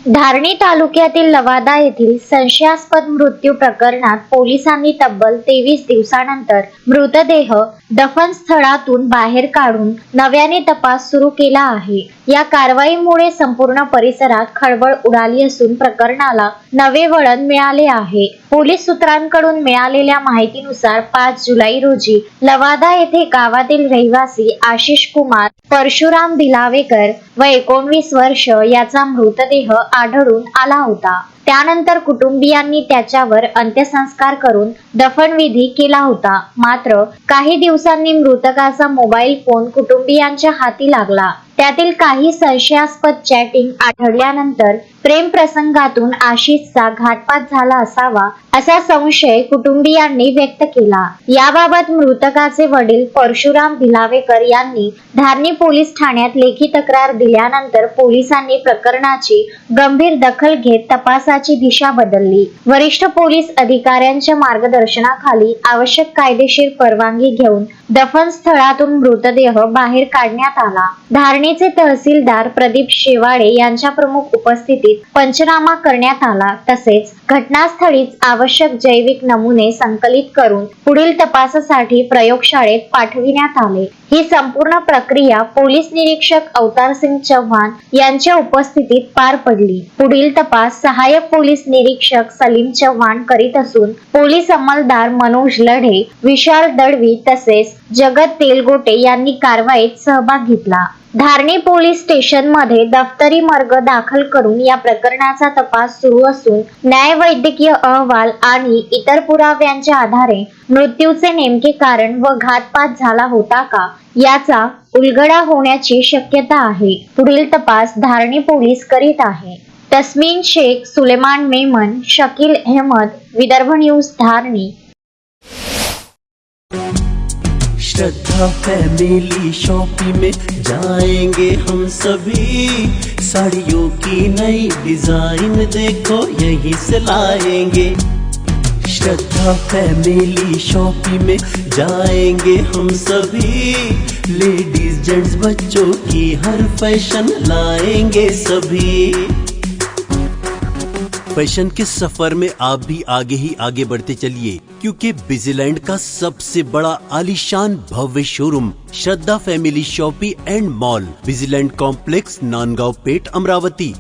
धारणी तालुक्यातील लवादा येथील संशयास्पद मृत्यू प्रकरणात पोलिसांनी तब्बल 23 दिवसानंतर मृतदेह दफन स्थळातून बाहेर काढून नव्याने तपास सुरू केला आहे। या कारवाईमुळे संपूर्ण परिसरात खळबळ उडाली असून प्रकरणाला नवे वळण मिळाले आहे। पोलीस सूत्रांकडून मिळालेल्या माहितीनुसार 5 जुलै रोजी लवादा येथे गावातील रहिवासी आशिष कुमार परशुराम भिलावेकर व 19 वर्ष याचा मृतदेह आढळून आला होता। त्यानंतर कुटुंबियांनी त्याच्यावर अंत्यसंस्कार करून दफनविधी केला होता। मात्र काही दिवसांनी मृतकाचा मोबाईल फोन कुटुंबियांच्या हाती लागला। त्यातील काही संशयास्पद चॅटिंग आढळल्यानंतर प्रेम प्रसंगातून आशिषचा घातपात झाला असावा असा संशय कुटुंबियांनी व्यक्त केला। याबाबत मृतकाचे वडील परशुराम भिलावेकर यांनी धारणी पोलीस ठाण्यात लेखी तक्रार दिल्यानंतर पोलिसांनी प्रकरणाची गंभीर दखल घेत तपासाची दिशा बदलली। वरिष्ठ पोलीस अधिकाऱ्यांच्या मार्गदर्शनाखाली आवश्यक कायदेशीर परवानगी घेऊन दफन स्थळातून मृतदेह बाहेर काढण्यात आला। धारणीचे तहसीलदार प्रदीप शेवाळे यांच्या प्रमुख उपस्थितीत पंचनामा करण्यात आला। तसेच घटनास्थळीच आवश्यक जैविक नमुने संकलित करून पुढील तपासासाठी प्रयोगशाळेत पाठविण्यात आले। ही संपूर्ण प्रक्रिया पोलीस निरीक्षक अवतार सिंग चव्हाण यांच्या उपस्थितीत पार पडली। पुढील तपास सहाय्यक पोलीस निरीक्षक सलीम चव्हाण करीत असून पोलीस अंमलदार मनोज लढे, विशाल दळवी तसेच जगत तेलगोटे यांनी कारवाईत सहभाग घेतला। धारणी पोलीस स्टेशन मध्ये दफ्तरी मर्ग दाखल करून या प्रकरणाचा तपास सुरू असून न्यायवैद्यकीय अहवाल आणि इतर पुराव्यांच्या आधारे मृत्यूचे नेमके कारण व घातपात झाला होता का याचा उलगडा होण्याची शक्यता आहे। पुढील तपास धारणी पोलीस करीत आहे। तस्मीन शेख, सुलेमान मेमन, शकील अहमद, विदर्भ न्यूज धारणी। श्रद्धा फैमिली शॉपिंग में जाएंगे हम सभी, साड़ियों की नई डिजाइन देखो यहीं से लाएंगे। श्रद्धा फैमिली शॉपिंग में जाएंगे हम सभी, लेडीज जेंट्स बच्चों की हर फैशन लाएंगे सभी। फैशन के सफर में आप भी आगे ही आगे बढ़ते चलिए, क्योंकि विजिलैंड का सबसे बड़ा आलीशान भव्य showroom Shraddha family shopping and mall, विजिलैंड कॉम्प्लेक्स, नांदगांव पेठ, अमरावती।